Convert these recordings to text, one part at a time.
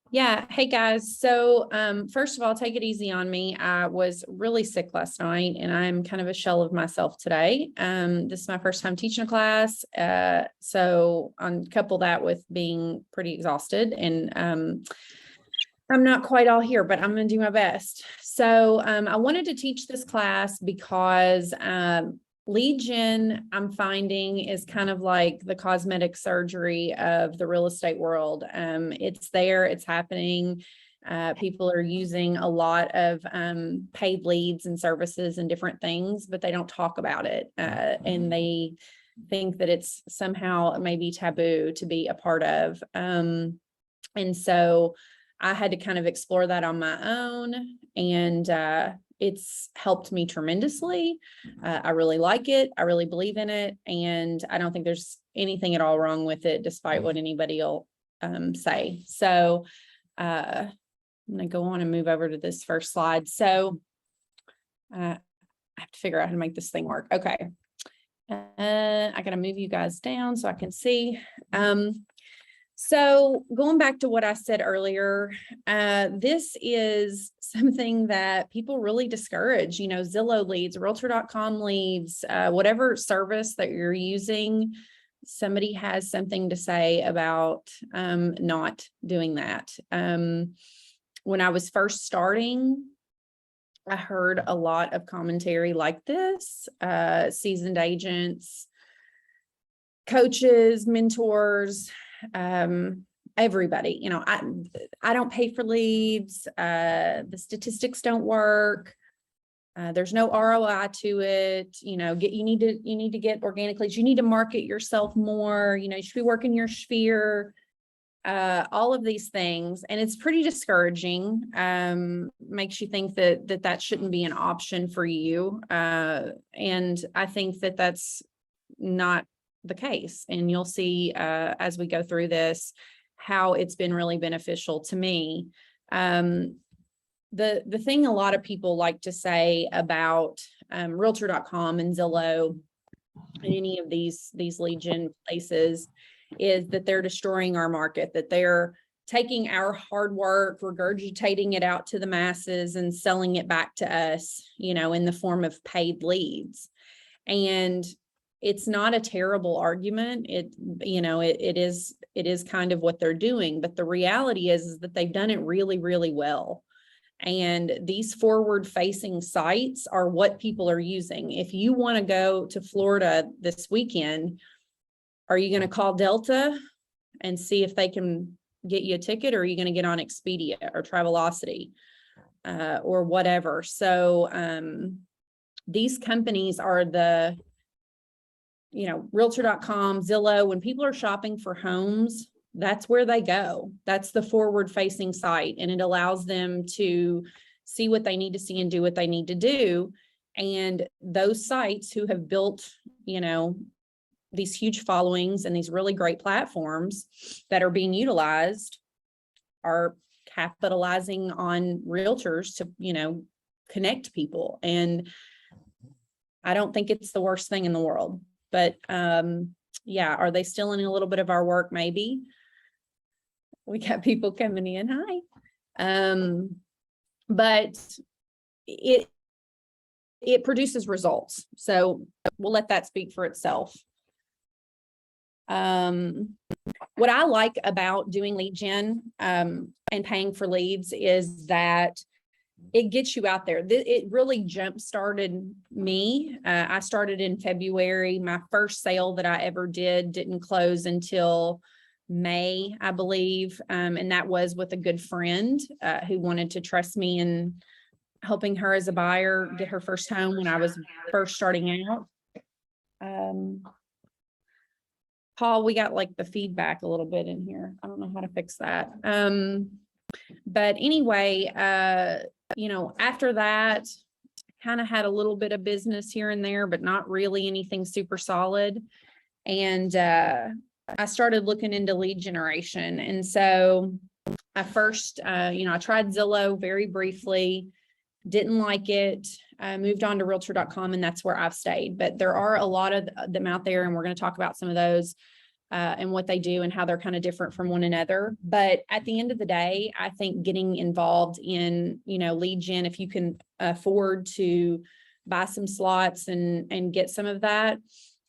Yeah. Hey guys. So, first of all, take it easy on me. I was really sick last night and I'm kind of a shell of myself today. This is my first time teaching a class. So on couple that with being pretty exhausted and, I'm not quite all here, but I'm going to do my best. So, I wanted to teach this class because, lead gen, I'm finding, is kind of like the cosmetic surgery of the real estate world. It's there, it's happening. People are using a lot of paid leads and services and different things, but they don't talk about it. And they think that it's somehow maybe taboo to be a part of. And so I had to kind of explore that on my own, and it's helped me tremendously. I really like it. I really believe in it. And I don't think there's anything at all wrong with it, despite what anybody will say. So I'm going to go on and move over to this first slide. So I have to figure out how to make this thing work. Okay. I got to move you guys down so I can see. So going back to what I said earlier, this is something that people really discourage, Zillow leads, Realtor.com leads, whatever service that you're using, somebody has something to say about not doing that. When I was first starting, I heard a lot of commentary like this, seasoned agents, coaches, mentors, everybody, I don't pay for leads. The statistics don't work. There's no ROI to it. You need to get organic leads. You need to market yourself more. You should be working your sphere. All of these things, and it's pretty discouraging. Makes you think that shouldn't be an option for you. And I think that that's not the case. And you'll see as we go through this, how it's been really beneficial to me. The thing a lot of people like to say about Realtor.com and Zillow and any of these lead gen places is that they're destroying our market, that they're taking our hard work, regurgitating it out to the masses and selling it back to us, in the form of paid leads. And it's not a terrible argument. It is kind of what they're doing, but the reality is that they've done it really, really well. And these forward facing sites are what people are using. If you want to go to Florida this weekend, are you going to call Delta and see if they can get you a ticket, or are you going to get on Expedia or Travelocity or whatever? So these companies are the Realtor.com, Zillow. When people are shopping for homes, that's where they go. That's the forward facing site, and it allows them to see what they need to see and do what they need to do. And those sites who have built, these huge followings and these really great platforms that are being utilized are capitalizing on realtors to, connect people. And I don't think it's the worst thing in the world. But yeah, are they stealing a little bit of our work? Maybe. We got people coming in. Hi. But it produces results. So we'll let that speak for itself. What I like about doing lead gen and paying for leads is that it gets you out there. It really jump started me. I started in February. My first sale that I ever didn't close until May, I believe. And that was with a good friend who wanted to trust me in helping her as a buyer get her first home when I was first starting out. Paul, we got like the feedback a little bit in here. I don't know how to fix that. But anyway, after that, kind of had a little bit of business here and there, but not really anything super solid. And I started looking into lead generation. And so I first, I tried Zillow very briefly, didn't like it. I moved on to Realtor.com, and that's where I've stayed. But there are a lot of them out there, and we're going to talk about some of those. and what they do and how they're kind of different from one another. But at the end of the day, I think getting involved in, lead gen, if you can afford to buy some slots and get some of that,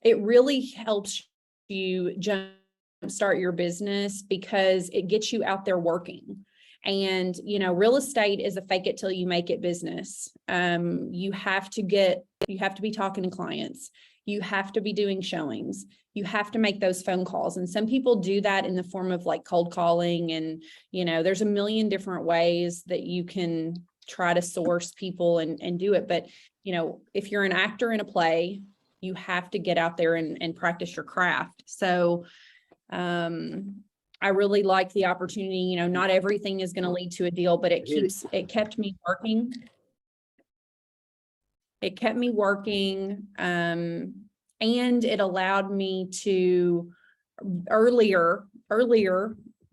it really helps you jumpstart your business because it gets you out there working. And, real estate is a fake it till you make it business. You have to be talking to clients. You have to be doing showings. You have to make those phone calls. And some people do that in the form of like cold calling. And, there's a million different ways that you can try to source people and do it. But, if you're an actor in a play, you have to get out there and practice your craft. So, I really like the opportunity. Not everything is going to lead to a deal, but it kept me working. It kept me working. And it allowed me to earlier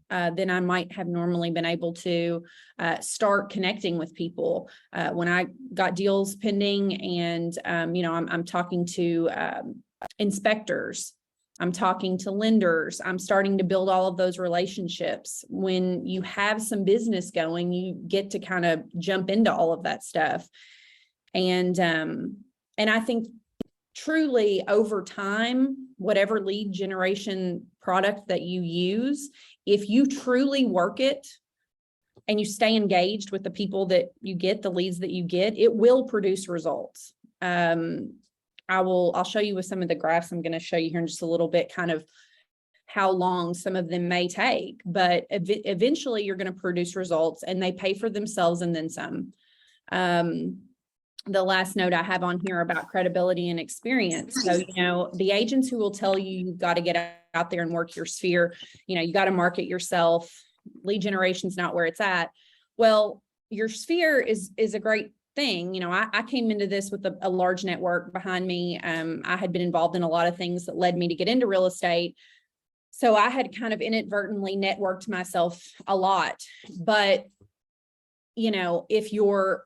than I might have normally been able to start connecting with people. When I got deals pending and, I'm talking to inspectors, I'm talking to lenders, I'm starting to build all of those relationships. When you have some business going, you get to kind of jump into all of that stuff. And I think truly over time, whatever lead generation product that you use, if you truly work it and you stay engaged with the people that you get, the leads that you get, it will produce results. I'll show you with some of the graphs I'm going to show you here in just a little bit, kind of how long some of them may take, but eventually you're going to produce results and they pay for themselves and then some. The last note I have on here about credibility and experience. So, the agents who will tell you you've got to get out there and work your sphere, you got to market yourself. Lead generation's not where it's at. Well, your sphere is a great thing. I came into this with a large network behind me. I had been involved in a lot of things that led me to get into real estate. So I had kind of inadvertently networked myself a lot. But, if your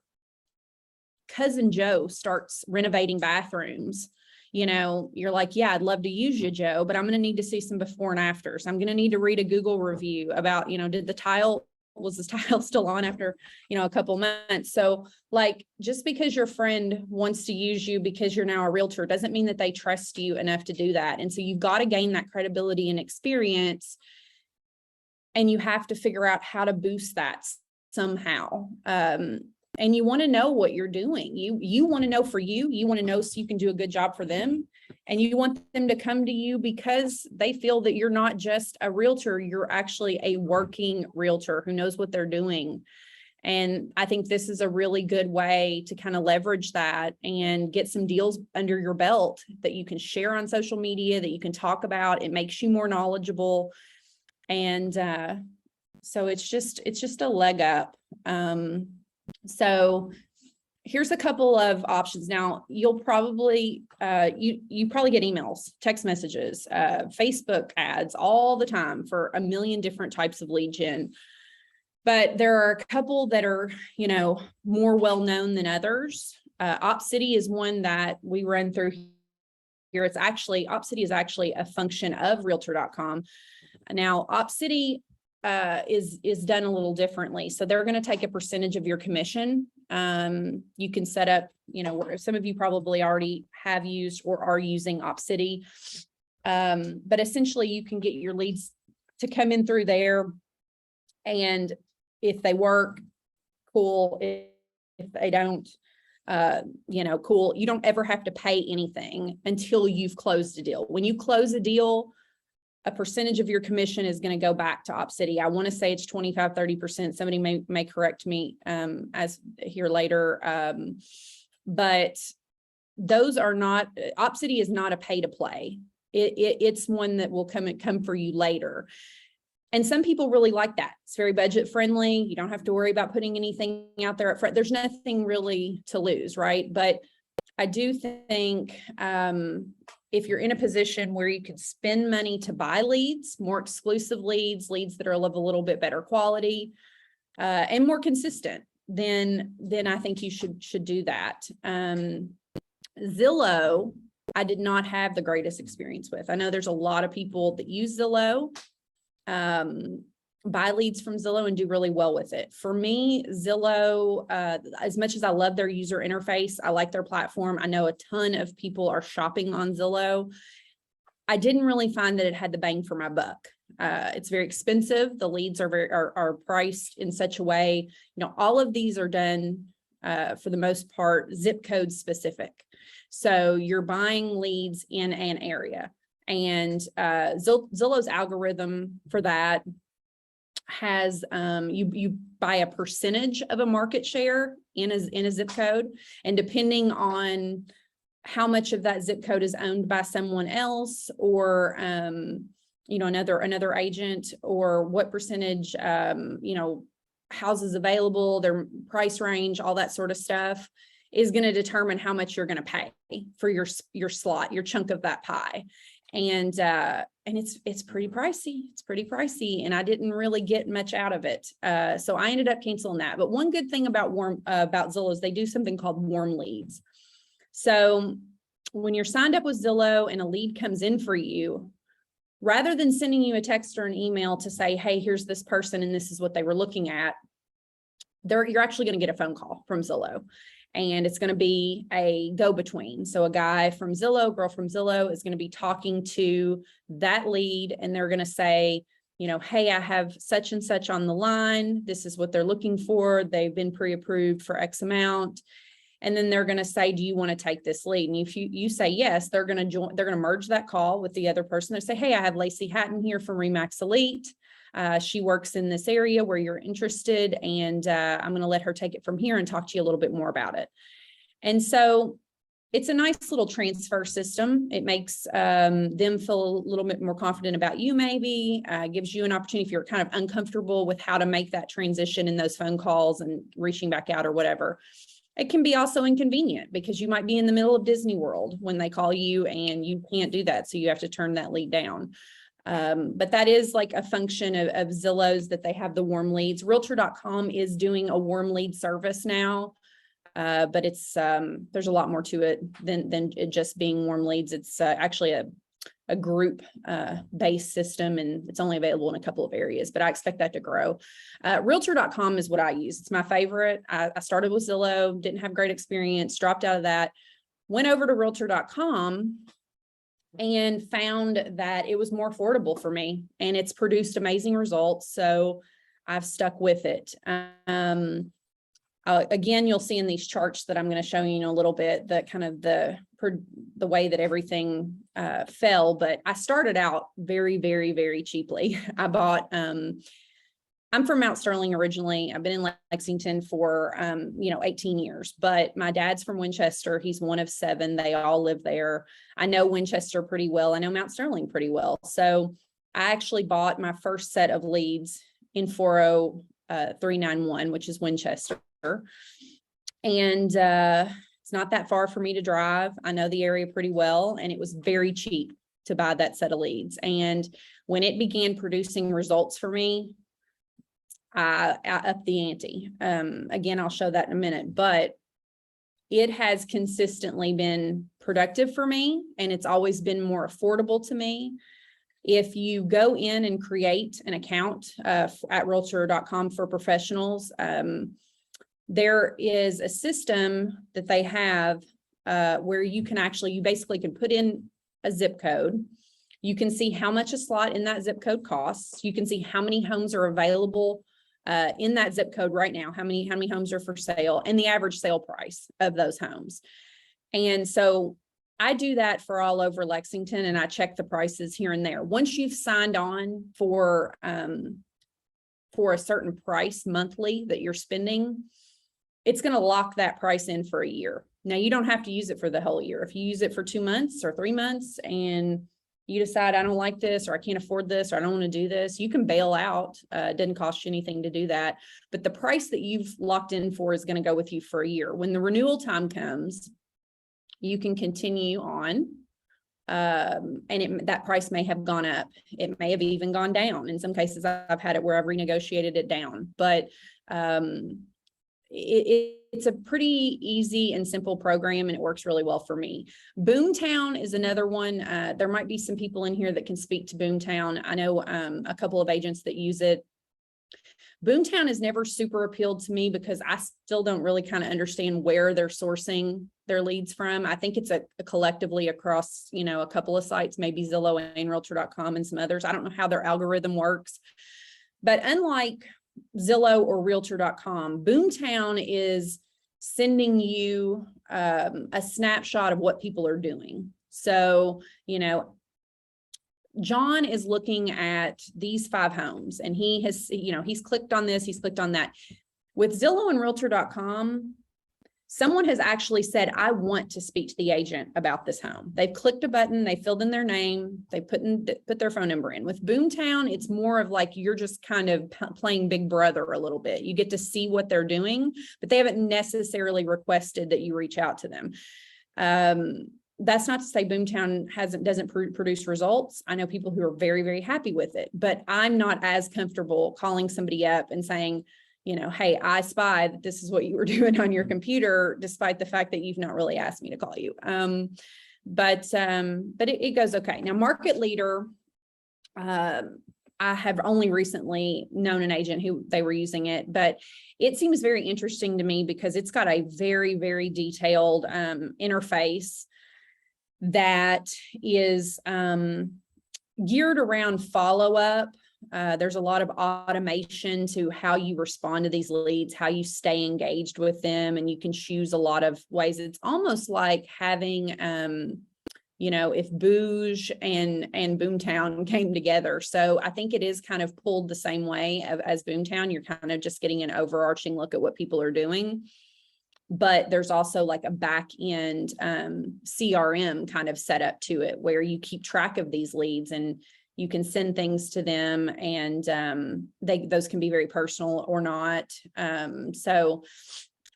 cousin Joe starts renovating bathrooms, you're like, yeah, I'd love to use you, Joe, but I'm going to need to see some before and afters. I'm going to need to read a Google review about, was the tile still on after, a couple months. So like, just because your friend wants to use you because you're now a realtor doesn't mean that they trust you enough to do that. And so you've got to gain that credibility and experience, and you have to figure out how to boost that somehow. And you want to know what you're doing. You want to know for you want to know so you can do a good job for them. And you want them to come to you because they feel that you're not just a realtor, you're actually a working realtor who knows what they're doing. And I think this is a really good way to kind of leverage that and get some deals under your belt that you can share on social media, that you can talk about. It makes you more knowledgeable. And so it's just a leg up. So here's a couple of options. Now you'll probably, you probably get emails, text messages, Facebook ads all the time for a million different types of lead gen. But there are a couple that are, more well-known than others. OpCity is one that we run through here. OpCity is actually a function of Realtor.com. Now OpCity is done a little differently. So they're going to take a percentage of your commission. You can set up, some of you probably already have used or are using OpCity. But essentially you can get your leads to come in through there. And if they work, cool. If they don't, cool. You don't ever have to pay anything until you've closed a deal. When you close a deal, a percentage of your commission is going to go back to OpCity. I want to say it's 25, 30%. Somebody may correct me as here later. But those are not, OpCity is not a pay to play. It's one that will come for you later. And some people really like that. It's very budget friendly. You don't have to worry about putting anything out there up front. There's nothing really to lose, right? But I do think if you're in a position where you could spend money to buy leads, more exclusive leads that are of a little bit better quality and more consistent, then I think you should do that. Zillow I did not have the greatest experience with. I know there's a lot of people that use Zillow, buy leads from Zillow and do really well with it. For me, Zillow, as much as I love their user interface, I like their platform. I know a ton of people are shopping on Zillow. I didn't really find that it had the bang for my buck. It's very expensive. The leads are priced in such a way, all of these are done for the most part zip code specific. So you're buying leads in an area, and Zillow's algorithm for that has you buy a percentage of a market share in a zip code, and depending on how much of that zip code is owned by someone else, or another agent, or what percentage houses available, their price range, all that sort of stuff is going to determine how much you're going to pay for your slot, your chunk of that pie. And it's pretty pricey. It's pretty pricey, and I didn't really get much out of it. So I ended up canceling that. But one good thing about Zillow is they do something called warm leads. So when you're signed up with Zillow and a lead comes in for you, rather than sending you a text or an email to say, hey, here's this person and this is what they were looking at, you're actually going to get a phone call from Zillow. And it's going to be a go-between. So a guy from Zillow, girl from Zillow is going to be talking to that lead, and they're going to say, hey, I have such and such on the line. This is what they're looking for. They've been pre-approved for X amount. And then they're going to say, do you want to take this lead? And if you say yes, they're going to merge that call with the other person. They say, hey, I have Lacy Hatton here from Remax Elite. She works in this area where you're interested, and I'm going to let her take it from here and talk to you a little bit more about it. And so it's a nice little transfer system. It makes them feel a little bit more confident about you, maybe gives you an opportunity if you're kind of uncomfortable with how to make that transition in those phone calls and reaching back out or whatever. It can be also inconvenient because you might be in the middle of Disney World when they call you and you can't do that. So you have to turn that lead down. But that is like a function of Zillow's, that they have the warm leads. Realtor.com is doing a warm lead service now. But it's there's a lot more to it than it just being warm leads. It's actually a group based system, and it's only available in a couple of areas, but I expect that to grow. Realtor.com is what I use. It's my favorite. I started with Zillow, didn't have great experience, dropped out of that, went over to Realtor.com and found that it was more affordable for me, and it's produced amazing results. So I've stuck with it. Again, you'll see in these charts that I'm going to show you in a little bit that kind of the way that everything fell. But I started out very, very, very cheaply. I bought, I'm from Mount Sterling originally. I've been in Lexington for, 18 years, but my dad's from Winchester. He's one of 7. They all live there. I know Winchester pretty well. I know Mount Sterling pretty well. So I actually bought my first set of leads in 40391, which is Winchester. And it's not that far for me to drive. I know the area pretty well, and it was very cheap to buy that set of leads. And when it began producing results for me, I upped the ante. Again, I'll show that in a minute, but it has consistently been productive for me, and it's always been more affordable to me. If you go in and create an account at Realtor.com for professionals, there is a system that they have where you basically can put in a zip code. You can see how much a slot in that zip code costs. You can see how many homes are available in that zip code right now, how many homes are for sale, and the average sale price of those homes. And so I do that for all over Lexington, and I check the prices here and there. Once you've signed on for a certain price monthly that you're spending, it's going to lock that price in for a year. Now, you don't have to use it for the whole year. If you use it for 2 months or 3 months and you decide, I don't like this, or I can't afford this, or I don't want to do this, you can bail out. It doesn't cost you anything to do that. But the price that you've locked in for is going to go with you for a year. When the renewal time comes, you can continue on. And that price may have gone up. It may have even gone down. In some cases, I've had it where I've renegotiated it down. But it's a pretty easy and simple program, and it works really well for me. Boomtown is another one. There might be some people in here that can speak to Boomtown. I know a couple of agents that use it. Boomtown has never super appealed to me because I still don't really kind of understand where they're sourcing their leads from. I think it's a collectively across, a couple of sites, maybe Zillow and Realtor.com and some others. I don't know how their algorithm works, but unlike Zillow or Realtor.com, Boomtown is sending you a snapshot of what people are doing. So, John is looking at these 5 homes and he has, he's clicked on this, he's clicked on that. With Zillow and Realtor.com, someone has actually said, I want to speak to the agent about this home. They've clicked a button, they filled in their name, they put their phone number in. With Boomtown, it's more of like you're just kind of playing Big Brother a little bit. You get to see what they're doing, but they haven't necessarily requested that you reach out to them. That's not to say Boomtown doesn't produce results. I know people who are very, very happy with it, but I'm not as comfortable calling somebody up and saying, hey, I spy that this is what you were doing on your computer, despite the fact that you've not really asked me to call you. But it goes okay. Now, Market Leader, I have only recently known an agent who they were using it, but it seems very interesting to me because it's got a very, very detailed interface that is geared around follow-up. There's a lot of automation to how you respond to these leads, how you stay engaged with them, and you can choose a lot of ways. It's almost like having, if Booge and Boomtown came together. So I think it is kind of pulled the same way as Boomtown. You're kind of just getting an overarching look at what people are doing. But there's also like a back end CRM kind of setup to it where you keep track of these leads and you can send things to them, and those can be very personal or not. So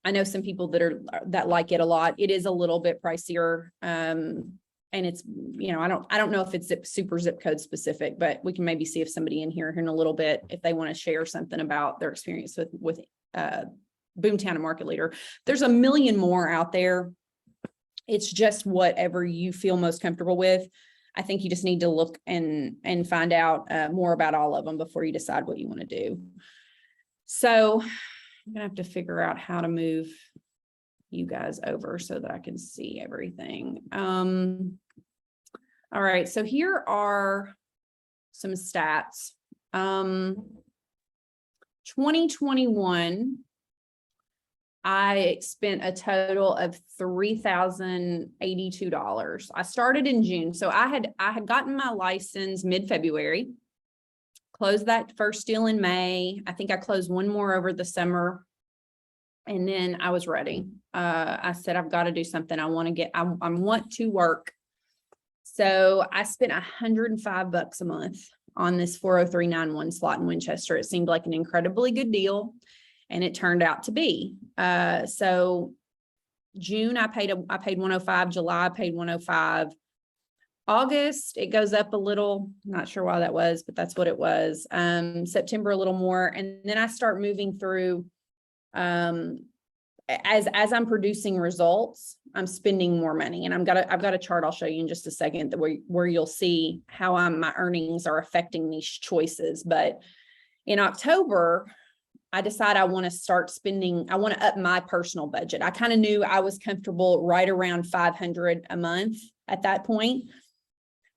I know some people that like it a lot. It is a little bit pricier. And it's, I don't know if it's super zip code specific, but we can maybe see if somebody in here in a little bit, if they want to share something about their experience with Boomtown and Market Leader. There's a million more out there. It's just whatever you feel most comfortable with. I think you just need to look and find out more about all of them before you decide what you want to do. So I'm gonna have to figure out how to move you guys over so that I can see everything. All right, so here are some stats. 2021, I spent a total of $3,082. I started in June. So I had gotten my license mid-February, closed that first deal in May. I think I closed one more over the summer. And then I was ready. I said, I've got to do something. I want to work. So I spent $105 a month on this 40391 slot in Winchester. It seemed like an incredibly good deal. And it turned out to be. So June, I paid 105. July, I paid 105. August, it goes up a little. Not sure why that was, but that's what it was. September, a little more. And then I start moving through, as I'm producing results, I'm spending more money. And I've got a chart I'll show you in just a second that where you'll see how my earnings are affecting these choices. But in October, I decide I want to start spending. I want to up my personal budget. I kind of knew I was comfortable right around $500 a month at that point,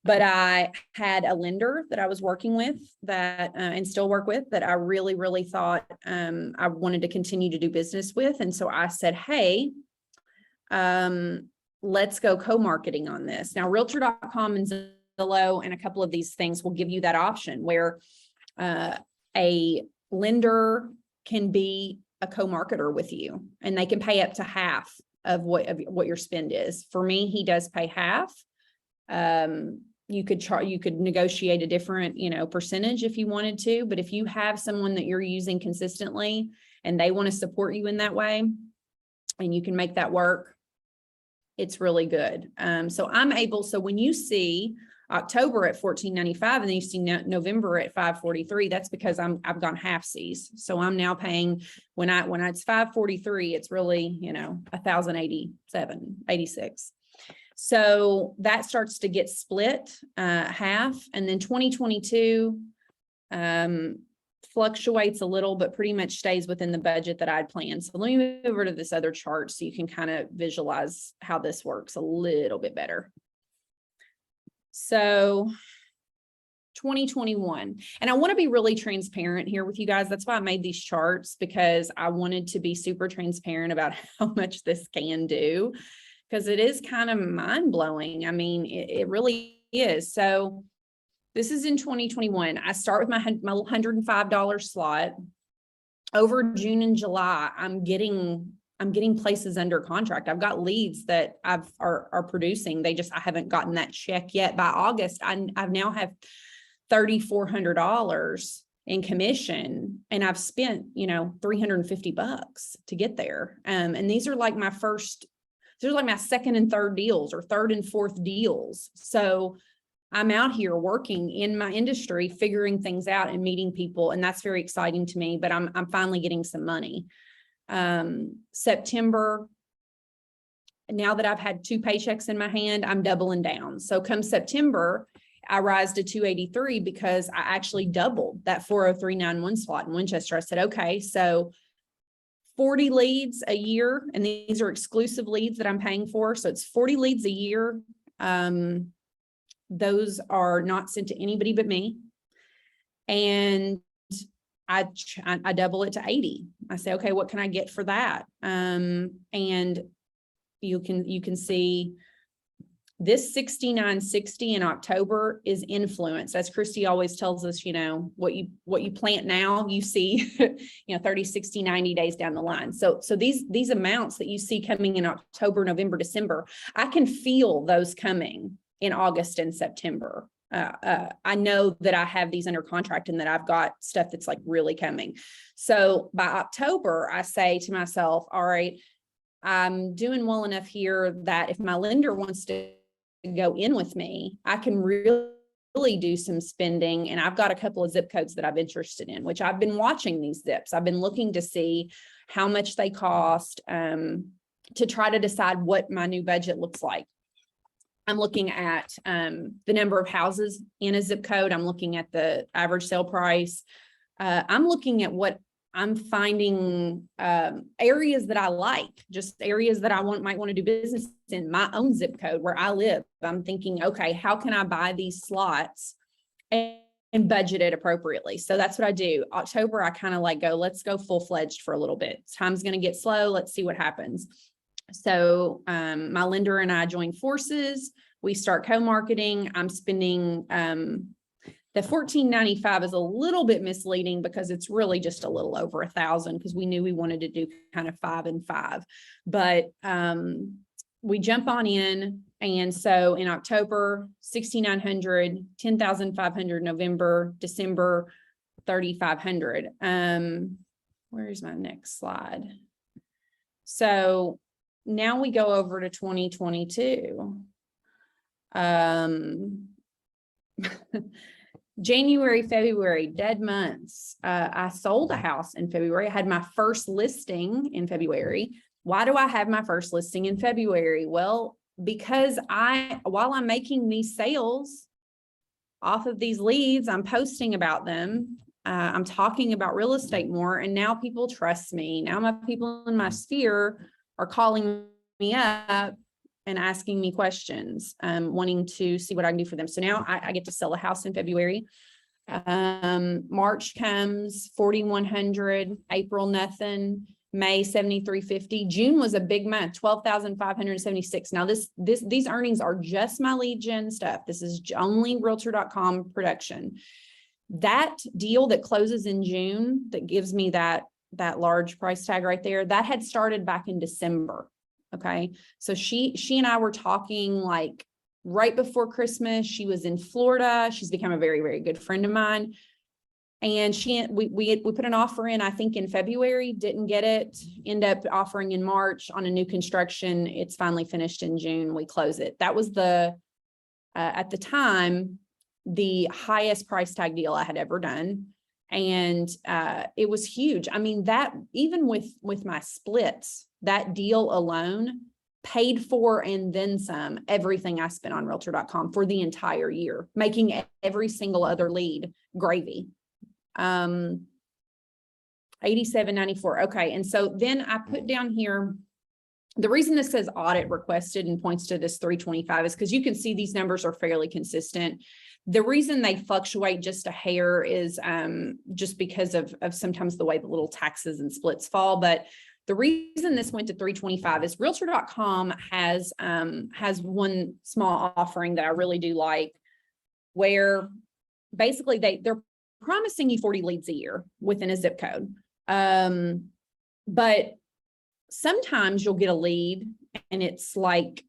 but I had a lender that I was working with that and still work with that I really, really thought I wanted to continue to do business with. And so I said, hey, let's go co-marketing on this. Now, Realtor.com and Zillow and a couple of these things will give you that option where a lender can be a co-marketer with you, and they can pay up to half of what your spend is. For me, he does pay half. You could negotiate a different, percentage if you wanted to, but if you have someone that you're using consistently and they want to support you in that way, and you can make that work, it's really good. So when you see October at 14.95, and then you see November at 5.43. That's because I've gone half C's. So I'm now paying when it's 5.43, it's really, 1,087.86. So that starts to get split half, and then 2022 fluctuates a little, but pretty much stays within the budget that I'd planned. So let me move over to this other chart so you can kind of visualize how this works a little bit better. So 2021, and I want to be really transparent here with you guys. That's why I made these charts, because I wanted to be super transparent about how much this can do, because it is kind of mind-blowing. I mean, it really is. So this is in 2021. I start with my $105 slot. Over June and July, I'm getting places under contract. I've got leads that are producing. I haven't gotten that check yet. By August, I've now have $3,400 in commission, and I've spent, $350 to get there. And these are like my second and third deals, or third and fourth deals. So I'm out here working in my industry, figuring things out and meeting people. And that's very exciting to me, but I'm finally getting some money. September, now that I've had 2 paychecks in my hand, I'm doubling down. So come September, I rise to 283 because I actually doubled that 40391 slot in Winchester. I said, okay, so 40 leads a year, and these are exclusive leads that I'm paying for. So it's 40 leads a year. Those are not sent to anybody but me. And I double it to 80. I say, okay, what can I get for that? And you can see this 6960 in October is influence. As Christy always tells us, what you plant now, you see, 30, 60, 90 days down the line. So these amounts that you see coming in October, November, December, I can feel those coming in August and September. I know that I have these under contract and that I've got stuff that's like really coming. So by October, I say to myself, all right, I'm doing well enough here that if my lender wants to go in with me, I can really do some spending. And I've got a couple of zip codes that I'm interested in, which I've been watching these zips. I've been looking to see how much they cost, to try to decide what my new budget looks like. I'm looking at the number of houses in a zip code. I'm looking at the average sale price. I'm looking at what I'm finding, areas that I like, just areas that I might want to do business in my own zip code where I live. I'm thinking, okay, how can I buy these slots and budget it appropriately? So that's what I do. October, I kind of let's go full-fledged for a little bit. Time's going to get slow. Let's see what happens. So my lender and I join forces. We start co-marketing. I'm spending the $1,495 is a little bit misleading because it's really just a little over 1,000, because we knew we wanted to do kind of 5 and 5. But we jump on in. And so in October, 6,900, 10,500, November, December, 3,500. Where's my next slide? So now we go over to 2022. January, February, dead months. I sold a house in February. I had my first listing in February. Why do I have my first listing in February? Well, because while I'm making these sales off of these leads, I'm posting about them. I'm talking about real estate more, and now people trust me. Now my people in my sphere are calling me up and asking me questions, wanting to see what I can do for them. So now I get to sell a house in February. March comes, 4,100, April, nothing, May, 7,350. June was a big month, 12,576. Now these earnings are just my lead gen stuff. This is only Realtor.com production. That deal that closes in June, that gives me that large price tag right there, that had started back in December. Okay. So she and I were talking like right before Christmas. She was in Florida. She's become a very, very good friend of mine. And we put an offer in, I think in February, didn't get it, end up offering in March on a new construction. It's finally finished in June. We close it. That was the at the time, the highest price tag deal I had ever done. And it was huge. I mean, that even with my splits, that deal alone paid for and then some everything I spent on Realtor.com for the entire year, making every single other lead gravy. 87.94. Okay. And so then I put down here, the reason this says audit requested and points to this 325 is because you can see these numbers are fairly consistent. The reason they fluctuate just a hair is just because of sometimes the way the little taxes and splits fall. But the reason this went to 325 is Realtor.com has one small offering that I really do like, where basically they're promising you 40 leads a year within a zip code. But sometimes you'll get a lead and it's like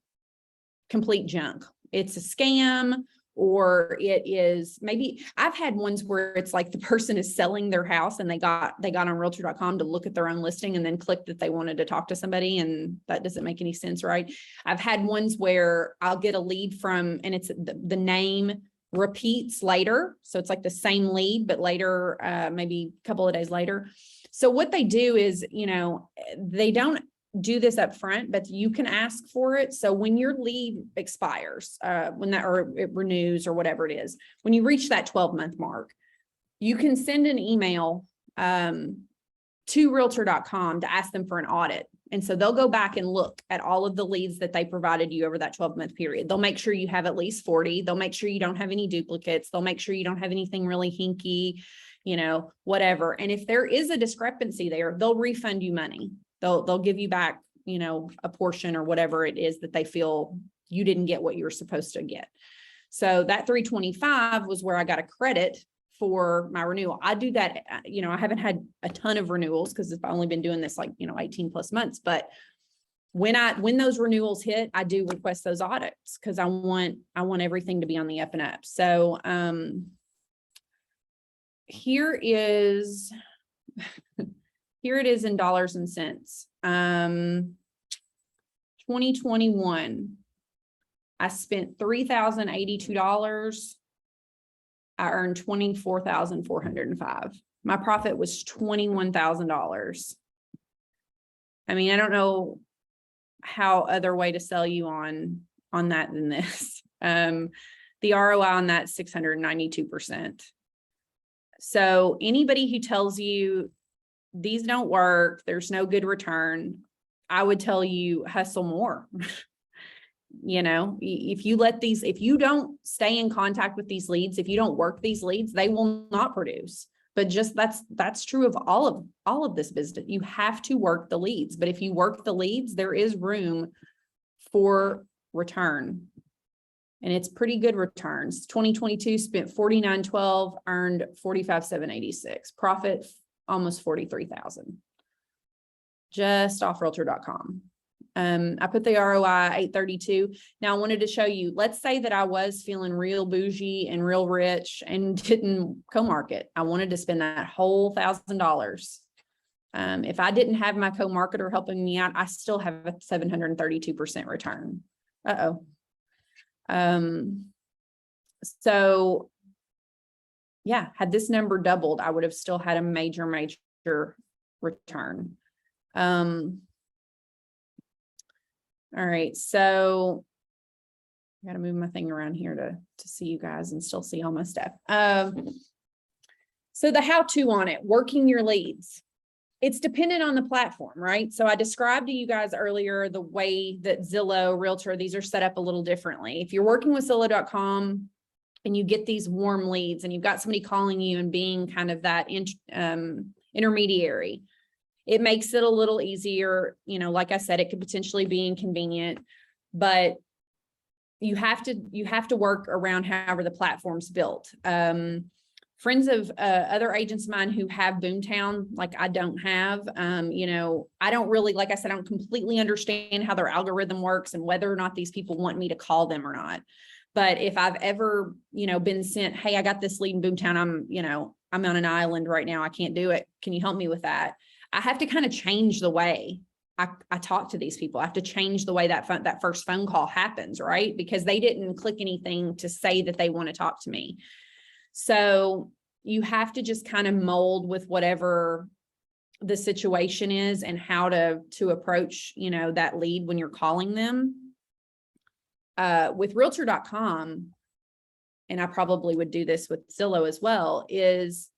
complete junk. It's a scam, or it is, maybe I've had ones where it's like the person is selling their house and they got on Realtor.com to look at their own listing and then click that they wanted to talk to somebody, and that doesn't make any sense, right? I've had ones where I'll get a lead from, and it's the name repeats later. So it's like the same lead, but later, maybe a couple of days later. So what they do is, they don't do this up front, but you can ask for it. So when your lead expires, or it renews or whatever it is, when you reach that 12-month mark, you can send an email to Realtor.com to ask them for an audit. And so they'll go back and look at all of the leads that they provided you over that 12-month period. They'll make sure you have at least 40. They'll make sure you don't have any duplicates. They'll make sure you don't have anything really hinky, whatever. And if there is a discrepancy there, they'll refund you money. They'll give you back, a portion or whatever it is that they feel you didn't get what you were supposed to get. So that 325 was where I got a credit for my renewal. I do that, I haven't had a ton of renewals because I've only been doing this 18 plus months. But when those renewals hit, I do request those audits because I want everything to be on the up and up. So here it is in dollars and cents. 2021, I spent $3,082. I earned $24,405. My profit was $21,000. I mean, I don't know how other way to sell you on that than this. The ROI on that 692%. So anybody who tells you these don't work, there's no good return, I would tell you hustle more. If you don't stay in contact with these leads, if you don't work these leads, they will not produce. But just that's true of all of this business. You have to work the leads, but if you work the leads, there is room for return. And it's pretty good returns. 2022 spent $49,12, earned $45,786, profit almost $43,000 just off Realtor.com. I put the ROI 832. Now I wanted to show you, let's say that I was feeling real bougie and real rich and didn't co-market. I wanted to spend that whole $1,000. If I didn't have my co-marketer helping me out, I still have a 732% return. So yeah, had this number doubled, I would have still had a major return. All right, so I got to move my thing around here to see you guys and still see all my stuff. So the how-to on it, working your leads. It's dependent on the platform, right? So I described to you guys earlier the way that Zillow, Realtor, these are set up a little differently. If you're working with Zillow.com and you get these warm leads and you've got somebody calling you and being kind of that intermediary, it makes it a little easier. Like I said, it could potentially be inconvenient, but you have to work around however the platform's built. Friends of other agents of mine who have Boomtown, like I don't have, I don't really, like I said, I don't completely understand how their algorithm works and whether or not these people want me to call them or not. But if I've ever, been sent, hey, I got this lead in Boomtown, I'm on an island right now, I can't do it. Can you help me with that? I have to kind of change the way I talk to these people. I have to change the way that first phone call happens, right? Because they didn't click anything to say that they want to talk to me. So you have to just kind of mold with whatever the situation is and how to approach, that lead when you're calling them. With Realtor.com, and I probably would do this with Zillow as well, is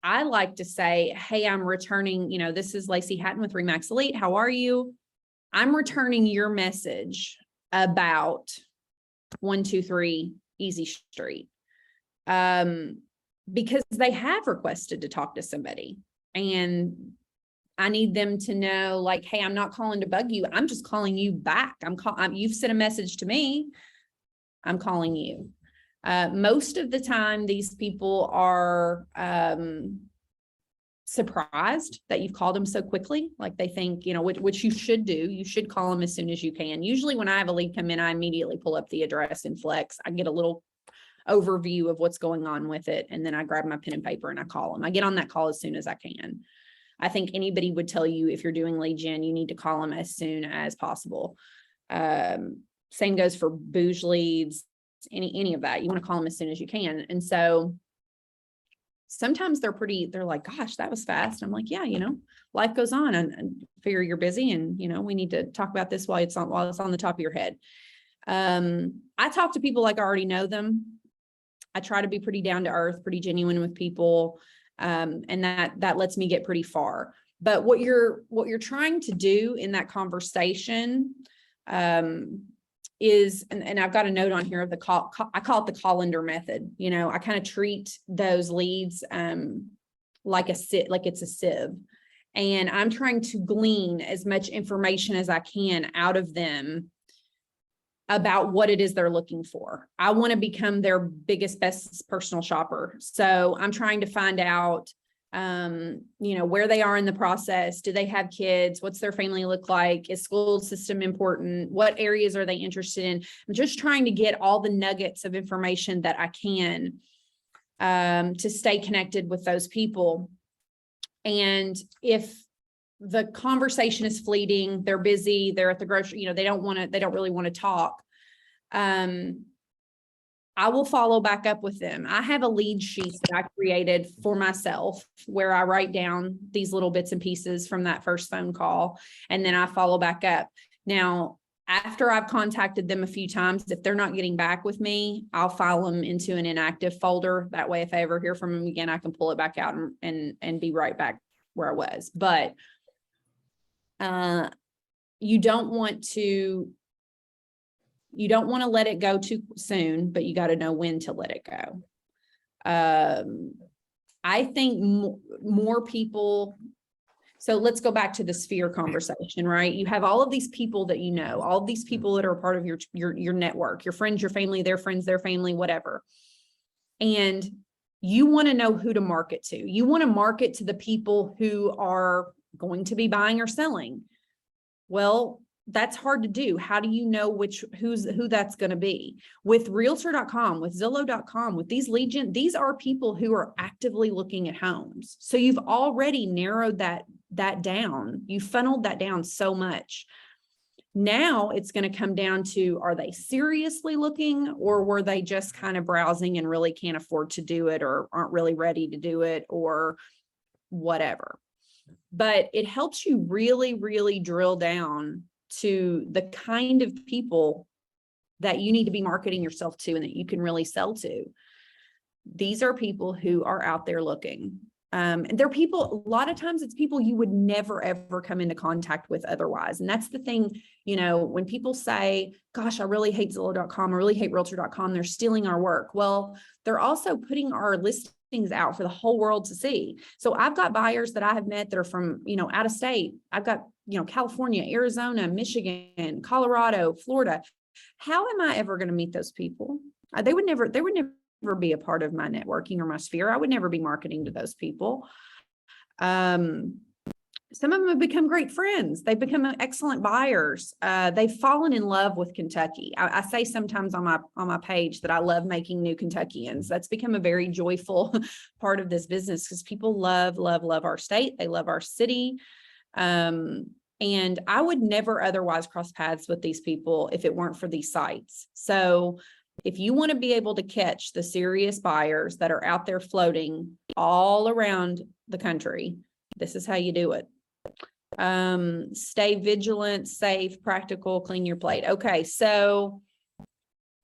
I like to say, hey, I'm returning, this is Lacy Hatton with Remax Elite. How are you? I'm returning your message about 123 Easy Street. Because they have requested to talk to somebody, and I need them to know, like, hey, I'm not calling to bug you. I'm just calling you back. You've sent a message to me. I'm calling you. Most of the time, these people are surprised that you've called them so quickly. Like they think, which you should do. You should call them as soon as you can. Usually when I have a lead come in, I immediately pull up the address in Flex. I get a little overview of what's going on with it. And then I grab my pen and paper and I call them. I get on that call as soon as I can. I think anybody would tell you, if you're doing lead gen, you need to call them as soon as possible. Same goes for bouge leads, any of that. You want to call them as soon as you can. And so sometimes they're like, gosh, that was fast. I'm like, yeah, life goes on, and figure you're busy, and we need to talk about this while it's on the top of your head. I talk to people like I already know them. I try to be pretty down to earth, pretty genuine with people. And that lets me get pretty far. But what you're trying to do in that conversation, is, and I've got a note on here of the call, I call it the colander method. I kind of treat those leads, like it's a sieve, and I'm trying to glean as much information as I can out of them about what it is they're looking for. I want to become their biggest, best personal shopper. So I'm trying to find out, where they are in the process. Do they have kids? What's their family look like? Is school system important? What areas are they interested in? I'm just trying to get all the nuggets of information that I can, to stay connected with those people. And if the conversation is fleeting, they're busy, they're at the grocery, they don't really want to talk, I will follow back up with them. I have a lead sheet that I created for myself where I write down these little bits and pieces from that first phone call, and then I follow back up. Now, after I've contacted them a few times, if they're not getting back with me, I'll file them into an inactive folder. That way, if I ever hear from them again, I can pull it back out and be right back where I was. But you don't want to let it go too soon, but you got to know when to let it go. I think more people. So let's go back to the sphere conversation, right? You have all of these people that all of these people that are part of your network, your friends, your family, their friends, their family, whatever. And you want to know who to market to. You want to market to the people who are going to be buying or selling. Well, that's hard to do. How do you know who that's going to be? With Realtor.com, with Zillow.com, with these lead gen, these are people who are actively looking at homes. So you've already narrowed that down. You funneled that down so much. Now it's going to come down to, are they seriously looking, or were they just kind of browsing and really can't afford to do it, or aren't really ready to do it, or whatever. But it helps you really, really drill down to the kind of people that you need to be marketing yourself to and that you can really sell to. These are people who are out there looking. And they're people, a lot of times it's people you would never, ever come into contact with otherwise. And that's the thing, when people say, gosh, I really hate Zillow.com, I really hate Realtor.com, they're stealing our work. Well, they're also putting our listings out for the whole world to see. So I've got buyers that I have met that are from, out of state. I've got, California, Arizona, Michigan, Colorado, Florida. How am I ever going to meet those people? They would never be a part of my networking or my sphere. I would never be marketing to those people. Some of them have become great friends. They've become excellent buyers. They've fallen in love with Kentucky. I say sometimes on my page that I love making new Kentuckians. That's become a very joyful part of this business, because people love our state. They love our city. And I would never otherwise cross paths with these people if it weren't for these sites. So if you want to be able to catch the serious buyers that are out there floating all around the country, this is how you do it. Stay vigilant, safe, practical, clean your plate. Okay, so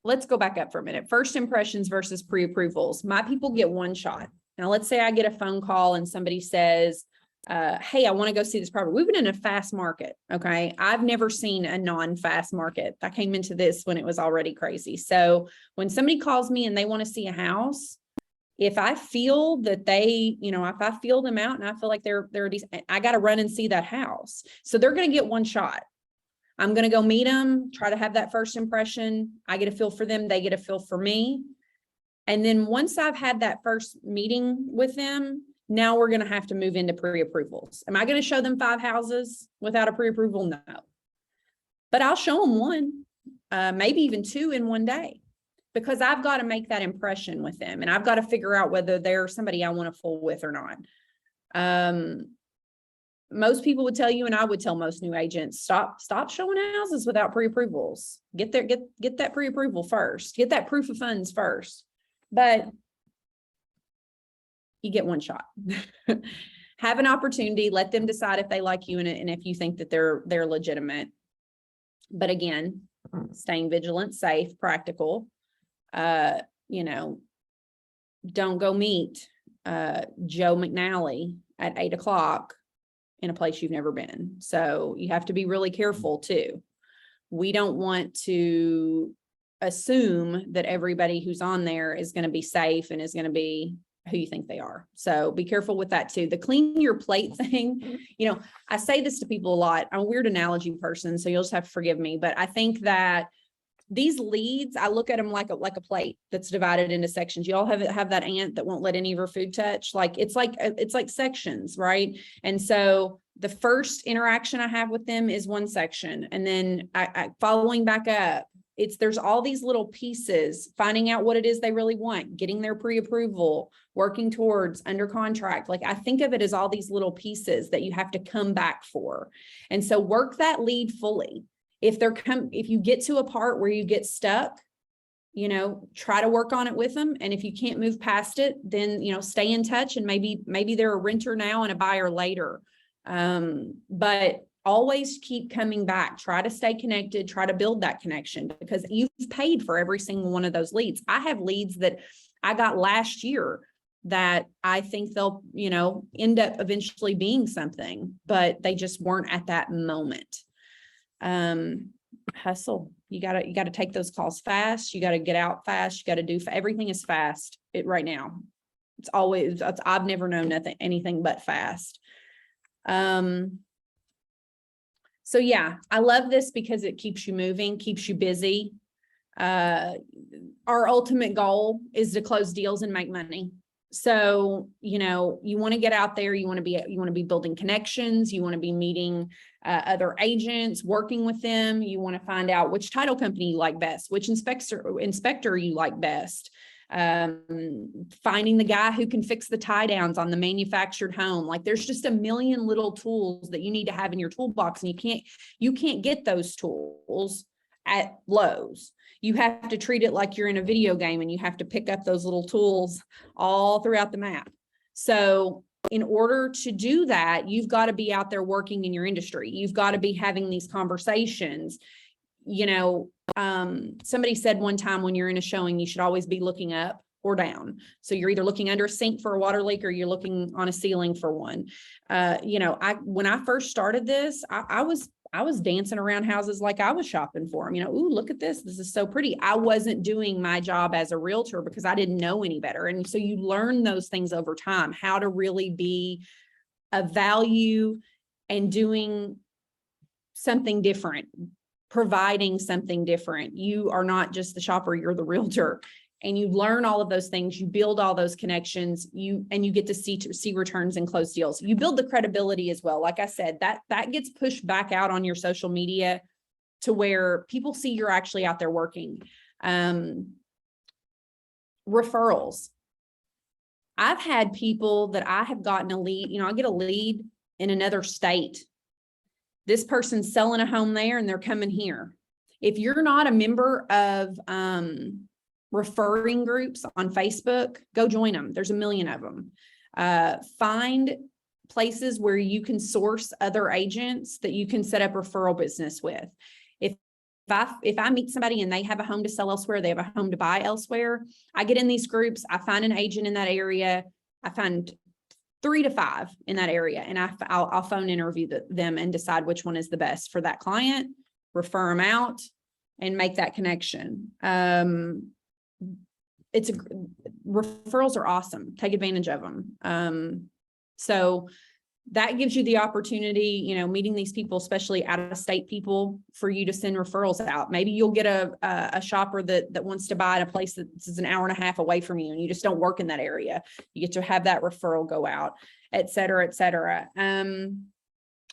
let's go back up for a minute. First impressions versus pre-approvals. My people get one shot. Now, let's say I get a phone call and somebody says, hey, I want to go see this property. We've been in a fast market. Okay. I've never seen a non-fast market. I came into this when it was already crazy. So when somebody calls me and they want to see a house, if I feel that they, if I feel them out and I feel like they're decent, I got to run and see that house. So they're going to get one shot. I'm going to go meet them, try to have that first impression. I get a feel for them. They get a feel for me. And then once I've had that first meeting with them, now we're going to have to move into pre-approvals. Am I going to show them 5 houses without a pre-approval? No. But I'll show them one, maybe even 2 in one day, because I've got to make that impression with them. And I've got to figure out whether they're somebody I want to fool with or not. Most people would tell you, and I would tell most new agents, stop showing houses without pre-approvals. Get that pre-approval first. Get that proof of funds first. But you get one shot. Have an opportunity, let them decide if they like you and if you think that they're legitimate. But again, staying vigilant, safe, practical. Don't go meet Joe McNally at 8 o'clock in a place you've never been. So you have to be really careful too. We don't want to assume that everybody who's on there is going to be safe and is going to be who you think they are. So be careful with that too. The clean your plate thing, I say this to people a lot. I'm a weird analogy person, so you'll just have to forgive me. But I think that these leads, I look at them like a plate that's divided into sections. You all have that aunt that won't let any of her food touch. It's like sections, right? And so the first interaction I have with them is one section. And then I following back up, there's all these little pieces, finding out what it is they really want, getting their pre-approval, working towards under contract. I think of it as all these little pieces that you have to come back for. And so work that lead fully. If you get to a part where you get stuck, try to work on it with them. And if you can't move past it, then, stay in touch, and maybe they're a renter now and a buyer later. But always keep coming back, try to stay connected, try to build that connection, because you've paid for every single one of those leads. I have leads that I got last year that I think they'll, end up eventually being something, but they just weren't at that moment. Hustle. You gotta take those calls fast. You got to get out fast. You got to do, everything is fast right now. I've never known anything but fast. So yeah, I love this because it keeps you moving, keeps you busy. Our ultimate goal is to close deals and make money. So, you want to get out there, you want to be building connections, you want to be meeting other agents, working with them, you want to find out which title company you like best, which inspector you like best, finding the guy who can fix the tie downs on the manufactured home. There's just a million little tools that you need to have in your toolbox, and you can't get those tools at Lowe's. You have to treat it like you're in a video game, and you have to pick up those little tools all throughout the map. So in order to do that, you've got to be out there working in your industry. You've got to be having these conversations. Somebody said one time, when you're in a showing, you should always be looking up or down. So you're either looking under a sink for a water leak, or you're looking on a ceiling for one. When I first started this, I was dancing around houses like I was shopping for them. Ooh, look at this. This is so pretty. I wasn't doing my job as a realtor because I didn't know any better. And so you learn those things over time, how to really be of value and doing something different, providing something different. You are not just the shopper, you're the realtor. And you learn all of those things, you build all those connections, you get to see returns and close deals. You build the credibility as well. Like I said, that gets pushed back out on your social media to where people see you're actually out there working. Referrals. I've had people that I have gotten a lead, I get a lead in another state, This person's selling a home there and they're coming here. If you're not a member of referring groups on Facebook, go join them. There's a million of them. Find places where you can source other agents that you can set up referral business with. If I meet somebody and they have a home to sell elsewhere, they have a home to buy elsewhere, I get in these groups, I find an agent in that area, I find 3 to 5 in that area, and I'll phone interview them and decide which one is the best for that client, refer them out, and make that connection. Referrals are awesome. Take advantage of them. So that gives you the opportunity, meeting these people, especially out of state people, for you to send referrals out. Maybe you'll get a shopper that wants to buy in a place that's an hour and a half away from you, and you just don't work in that area. You get to have that referral go out, et cetera, et cetera.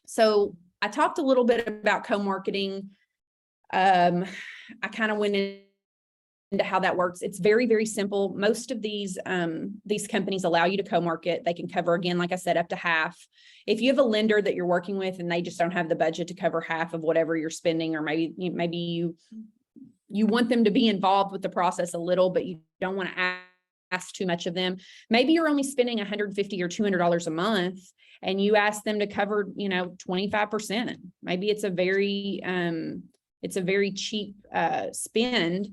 So I talked a little bit about co-marketing. I kind of went into how that works. It's very, very simple. Most of these companies allow you to co-market. They can cover, again, like I said, up to half. If you have a lender that you're working with and they just don't have the budget to cover half of whatever you're spending, or maybe you want them to be involved with the process a little, but you don't want to ask too much of them. Maybe you're only spending $150 or $200 a month, and you ask them to cover, 25%. Maybe it's a very cheap spend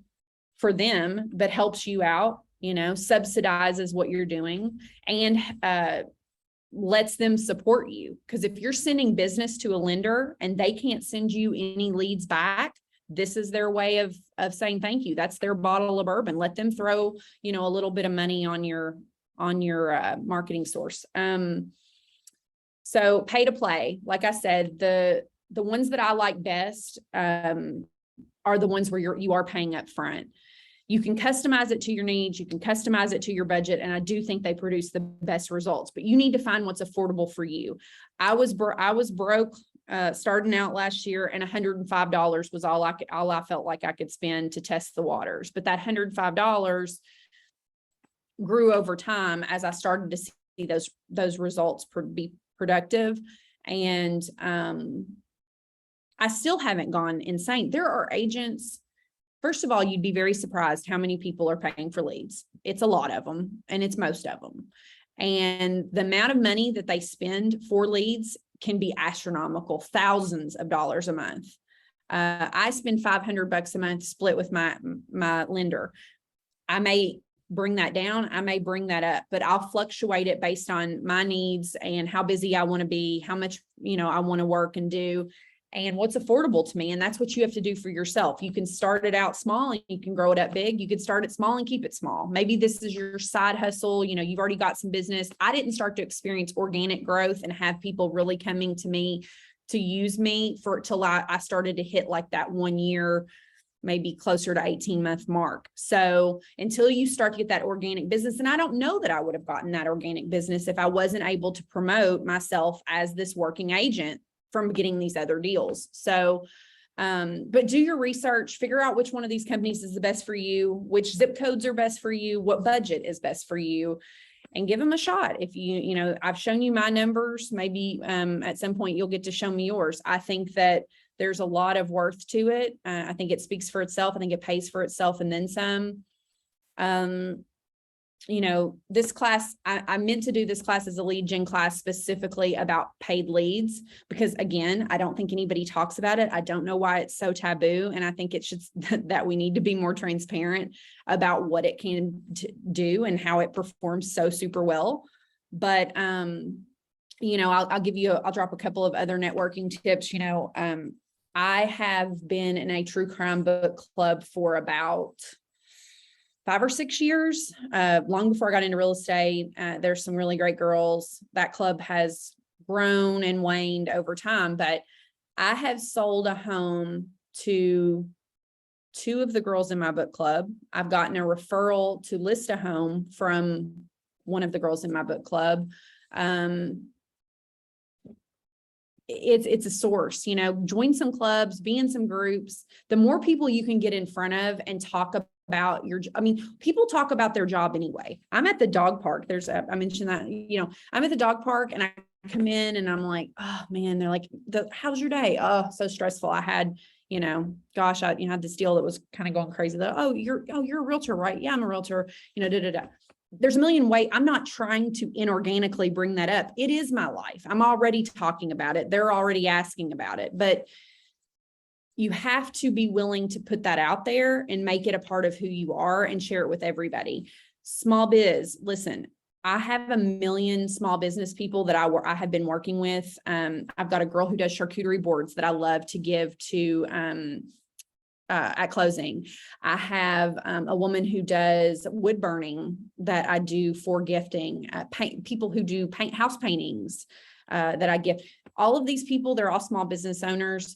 for them, but helps you out, subsidizes what you're doing, and lets them support you. Because if you're sending business to a lender and they can't send you any leads back, this is their way of saying thank you. That's their bottle of bourbon. Let them throw, a little bit of money on your marketing source. So pay to play, like I said, the ones that I like best are the ones where you are paying up front. You can customize it to your needs. You can customize it to your budget. And I do think they produce the best results, but you need to find what's affordable for you. I was broke starting out last year, and $105 was all I felt like I could spend to test the waters. But that $105 grew over time as I started to see those results be productive. And I still haven't gone insane. There are agents. First of all, you'd be very surprised how many people are paying for leads. It's a lot of them, and it's most of them. And the amount of money that they spend for leads can be astronomical, thousands of dollars a month. I spend $500 a month split with my lender. I may bring that down, I may bring that up, but I'll fluctuate it based on my needs and how busy I want to be, how much, I want to work and do, and what's affordable to me. And that's what you have to do for yourself. You can start it out small and you can grow it up big. You could start it small and keep it small. Maybe this is your side hustle. You've already got some business. I didn't start to experience organic growth and have people really coming to me to use me till I started to hit like that 1 year, maybe closer to 18-month mark. So until you start to get that organic business, and I don't know that I would have gotten that organic business if I wasn't able to promote myself as this working agent from getting these other deals. So, but do your research, figure out which one of these companies is the best for you, which zip codes are best for you, what budget is best for you, and give them a shot. If I've shown you my numbers, maybe at some point you'll get to show me yours. I think that there's a lot of worth to it. I think it speaks for itself. I think it pays for itself and then some. This class, I meant to do this class as a lead gen class specifically about paid leads, because again, I don't think anybody talks about it. I don't know why it's so taboo. And I think it should, that we need to be more transparent about what it can do and how it performs so super well. But, I'll drop a couple of other networking tips. I have been in a true crime book club for about 5 or 6 years, long before I got into real estate. There's some really great girls. That club has grown and waned over time, but I have sold a home to 2 of the girls in my book club. I've gotten a referral to list a home from one of the girls in my book club. It's a source, join some clubs, be in some groups. The more people you can get in front of and talk about people talk about their job anyway. I'm at the dog park. I mentioned that, I'm at the dog park and I come in and I'm like, oh man, they're like, how's your day? Oh, so stressful. I had, gosh, I had this deal that was kind of going crazy. That, you're a realtor, right? Yeah, I'm a realtor, da, da, da. There's a million ways. I'm not trying to inorganically bring that up. It is my life. I'm already talking about it. They're already asking about it, but you have to be willing to put that out there and make it a part of who you are and share it with everybody. Small biz, listen, I have a million small business people that I have been working with. I've got a girl who does charcuterie boards that I love to give to at closing. I have a woman who does wood burning that I do for gifting. People who do house paintings that I gift. All of these people, they're all small business owners,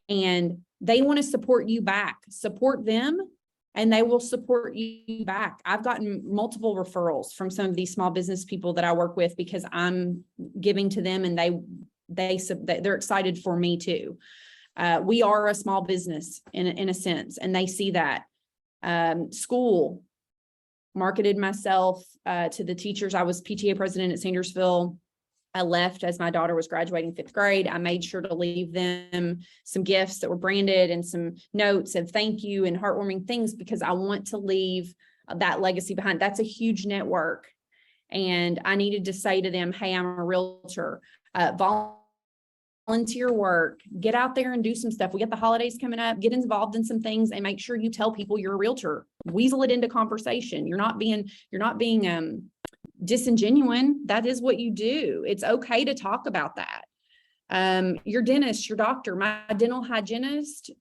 and they want to support you back. Support them, and they will support you back. I've gotten multiple referrals from some of these small business people that I work with because I'm giving to them, and they're excited for me too. We are a small business in a sense, and they see that. School, marketed myself to the teachers. I was PTA president at Sandersville. I left as my daughter was graduating 5th grade. I made sure to leave them some gifts that were branded and some notes of thank you and heartwarming things, because I want to leave that legacy behind. That's a huge network. And I needed to say to them, hey, I'm a realtor. Volunteer work, get out there and do some stuff. We got the holidays coming up, get involved in some things, and make sure you tell people you're a realtor. Weasel it into conversation. You're not being disingenuous. That is what you do. It's okay to talk about that. Your dentist, your doctor, my dental hygienist,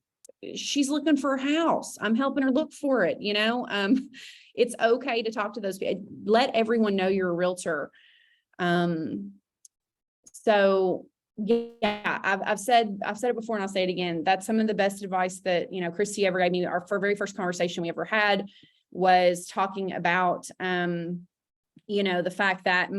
she's looking for a house. I'm helping her look for it. It's okay to talk to those people. Let everyone know you're a realtor. So yeah, I've said it before and I'll say it again. That's some of the best advice that, Christy ever gave me. Our very first conversation we ever had was talking about, the fact that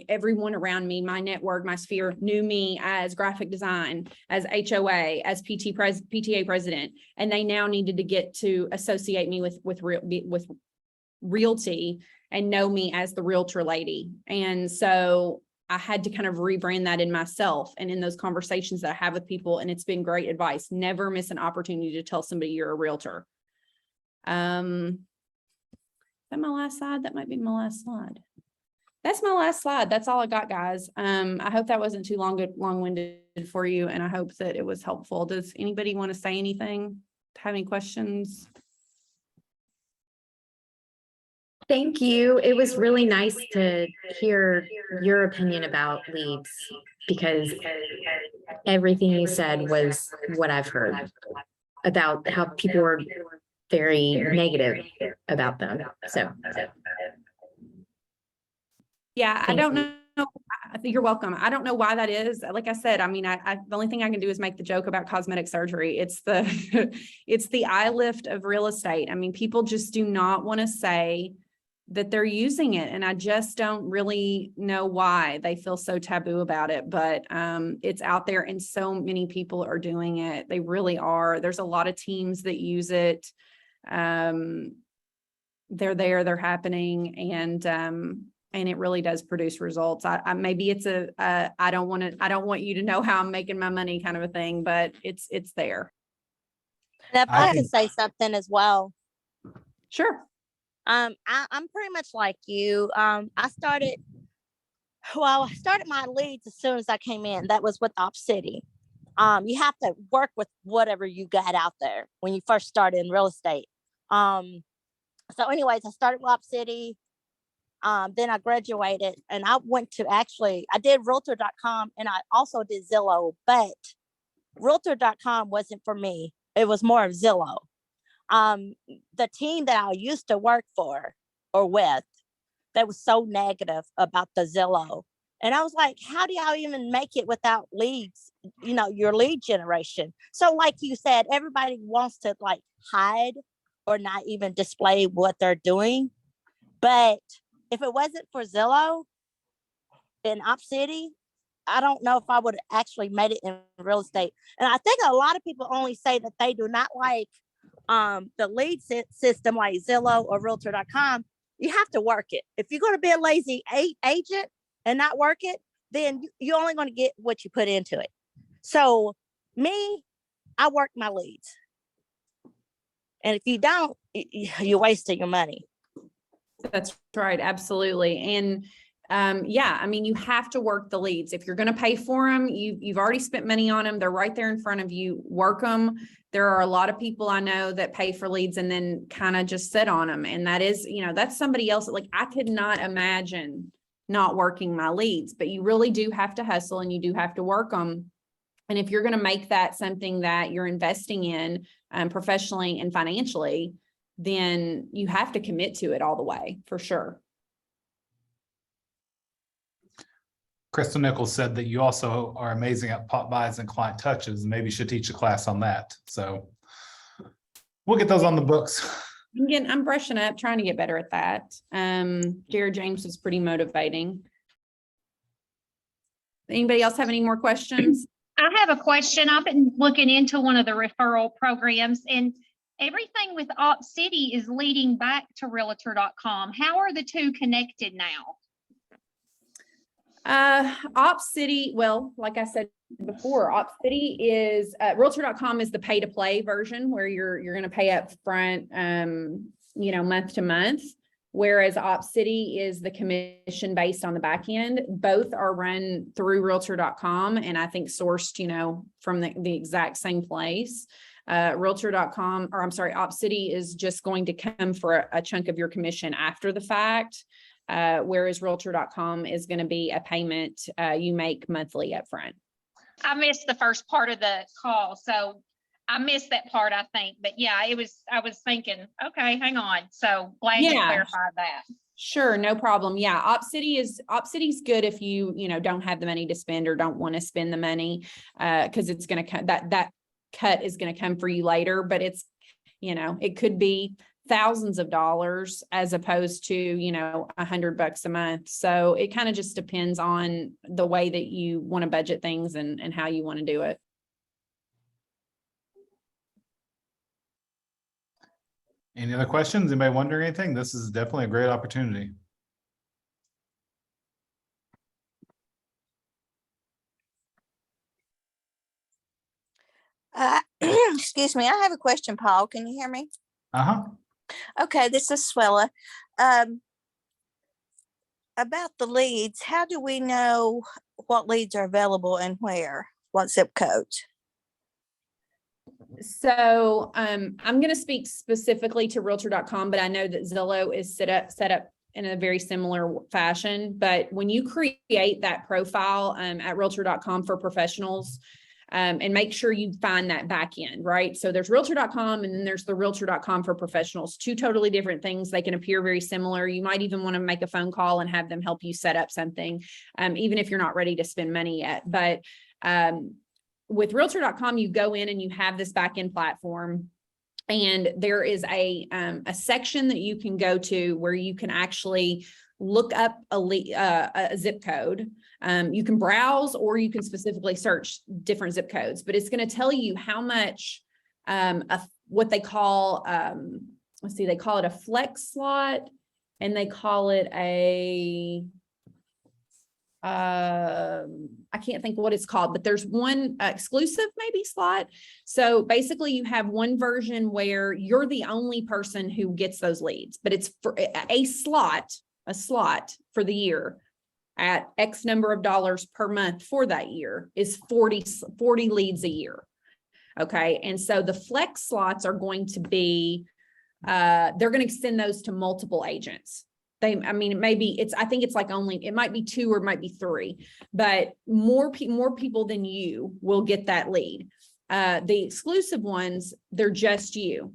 everyone around me, my network, my sphere knew me as graphic design, as HOA, as PTA president, and they now needed to get to associate me with Realty and know me as the realtor lady. And so I had to kind of rebrand that in myself and in those conversations that I have with people. And it's been great advice. Never miss an opportunity to tell somebody you're a realtor. Is that my last slide? That might be my last slide. That's my last slide. That's all I got, guys. I hope that wasn't too long-winded for you, and I hope that it was helpful. Does anybody want to say anything? Have any questions? Thank you. It was really nice to hear your opinion about leads, because everything you said was what I've heard about how people were very negative about them. So yeah, I don't know. I think you're welcome. I don't know why that is. Like I said, I mean, the only thing I can do is make the joke about cosmetic surgery. It's the eye lift of real estate. I mean, people just do not want to say that they're using it. And I just don't really know why they feel so taboo about it, but it's out there and so many people are doing it. They really are. There's a lot of teams that use it. They're they're happening, and it really does produce results. Maybe it's I don't want you to know how I'm making my money kind of a thing, but it's there. And if I could say something as well. Sure. I'm pretty much like you. I started my leads as soon as I came in. That was with Op City. You have to work with whatever you got out there when you first started in real estate. So anyways, I started with Op City. Then I graduated and I did Realtor.com and I also did Zillow, but Realtor.com wasn't for me. It was more of Zillow. The team that I used to work for or with, they was so negative about the Zillow. And I was like, how do y'all even make it without leads, your lead generation? So like you said, everybody wants to like hide or not even display what they're doing. But if it wasn't for Zillow in Op City, I don't know if I would have actually made it in real estate. And I think a lot of people only say that they do not like the lead system like Zillow or Realtor.com. You have to work it. If you're going to be a lazy agent and not work it, then you're only going to get what you put into it. So me, I work my leads. And if you don't, you're wasting your money. That's right. Absolutely. And yeah, I mean, you have to work the leads. If you're going to pay for them, you've already spent money on them. They're right there in front of you. Work them. There are a lot of people I know that pay for leads and then kind of just sit on them. And that is, that's somebody else. Like, I could not imagine not working my leads, but you really do have to hustle and you do have to work them. And if you're going to make that something that you're investing in professionally and financially, then you have to commit to it all the way, for sure. Crystal Nichols said that you also are amazing at pop buys and client touches. Maybe you should teach a class on that. So we'll get those on the books. I'm brushing up, trying to get better at that. Jared James is pretty motivating. Anybody else have any more questions? I have a question. I've been looking into one of the referral programs, and everything with Op City is leading back to Realtor.com. How are the two connected now? Op City, well, like I said before, Op City is Realtor.com is the pay to play version where you're going to pay up front, month to month. Whereas Op City is the commission based on the back end. Both are run through Realtor.com and I think sourced, from the exact same place. Realtor.com, or I'm sorry, Op City is just going to come for a chunk of your commission after the fact. Whereas Realtor.com is going to be a payment you make monthly upfront. I missed the first part of the call, so I missed that part, I think. But yeah, I was thinking, okay, hang on. So glad you clarified that. Sure, no problem. Yeah, Op City's good if you don't have the money to spend or don't want to spend the money, because it's going to that cut is going to come for you later. But it's it could be thousands of dollars as opposed to $100 a month. So it kind of just depends on the way that you want to budget things and how you want to do it. Any other questions? Anybody wondering anything? This is definitely a great opportunity. Excuse me, I have a question, Paul. Can you hear me? Uh-huh. Okay, this is Swella. About the leads, how do we know what leads are available and where? What zip codes? So I'm going to speak specifically to Realtor.com, but I know that Zillow is set up in a very similar fashion. But when you create that profile at Realtor.com for professionals, and make sure you find that back end, right? So there's Realtor.com and then there's the Realtor.com for professionals, two totally different things. They can appear very similar. You might even want to make a phone call and have them help you set up something, even if you're not ready to spend money yet. But with Realtor.com, you go in and you have this back end platform. And there is a section that you can go to where you can actually look up a zip code. You can browse or you can specifically search different zip codes, but it's going to tell you how much what they call, they call it a flex slot and they call it I can't think what it's called, but there's one exclusive maybe slot. So basically you have one version where you're the only person who gets those leads, but it's for a slot for the year at X number of dollars per month for that year is 40 leads a year. Okay. And so the flex slots are going to be, they're going to extend those to multiple agents. I think it's like it might be 2 or it might be 3, but more people than you will get that lead. The exclusive ones, they're just you.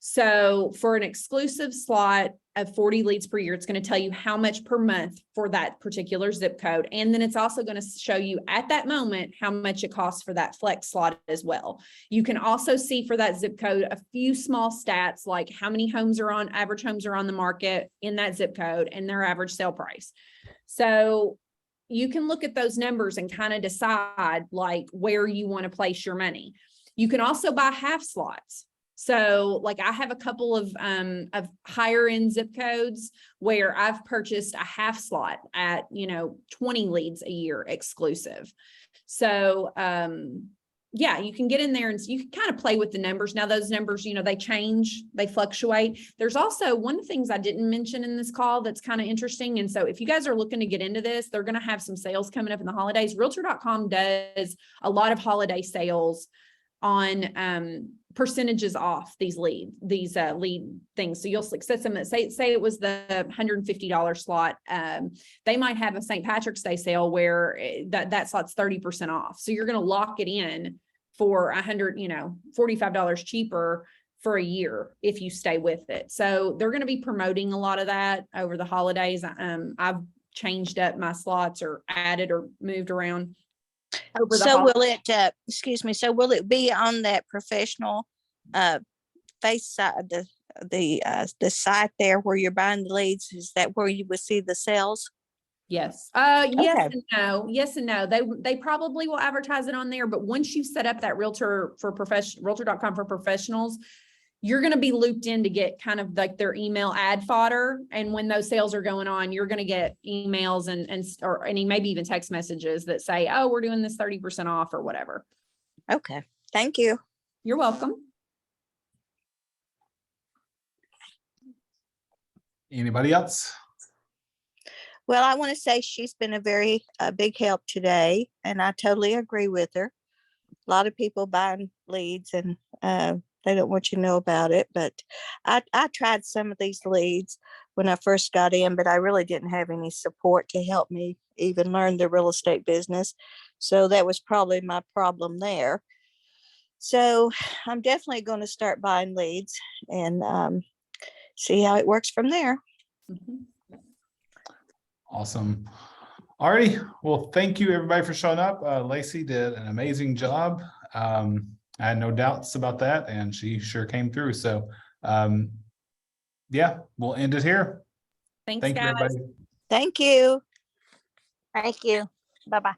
So for an exclusive slot of 40 leads per year, it's going to tell you how much per month for that particular zip code. And then it's also going to show you at that moment how much it costs for that flex slot as well. You can also see for that zip code a few small stats like how many average homes are on the market in that zip code and their average sale price. So you can look at those numbers and kind of decide like where you want to place your money. You can also buy half slots. So like I have a couple of higher end zip codes where I've purchased a half slot at, 20 leads a year exclusive. So, yeah, you can get in there and you can kind of play with the numbers. Now those numbers, they change, they fluctuate. There's also one of the things I didn't mention in this call that's kind of interesting. And so if you guys are looking to get into this, they're going to have some sales coming up in the holidays. Realtor.com does a lot of holiday sales on percentages off these lead things. So you'll set some, say it was the $150 slot. They might have a St. Patrick's Day sale where that slot's 30% off. So you're going to lock it in for $45 cheaper for a year if you stay with it. So they're going to be promoting a lot of that over the holidays. I've changed up my slots or added or moved around. So will it, so will it be on that professional face side, the site there where you're buying the leads? Is that where you would see the sales? Yes. Yes Okay. and no. Yes and no. They probably will advertise it on there, but once you set up that realtor.com for professionals, you're going to be looped in to get kind of like their email ad fodder. And when those sales are going on, you're going to get emails and maybe even text messages that say, oh, we're doing this 30% off or whatever. Okay. Thank you. You're welcome. Anybody else? Well, I want to say she's been a very big help today, and I totally agree with her. A lot of people buying leads and they don't want you to know about it, but I tried some of these leads when I first got in, but I really didn't have any support to help me even learn the real estate business. So that was probably my problem there. So I'm definitely going to start buying leads and see how it works from there. Mhm. Awesome. Alrighty. Well, thank you everybody for showing up. Lacy did an amazing job. I had no doubts about that, and she sure came through. So, yeah, we'll end it here. Thanks, Thank you, guys. everybody. Thank you. Thank you. Bye-bye.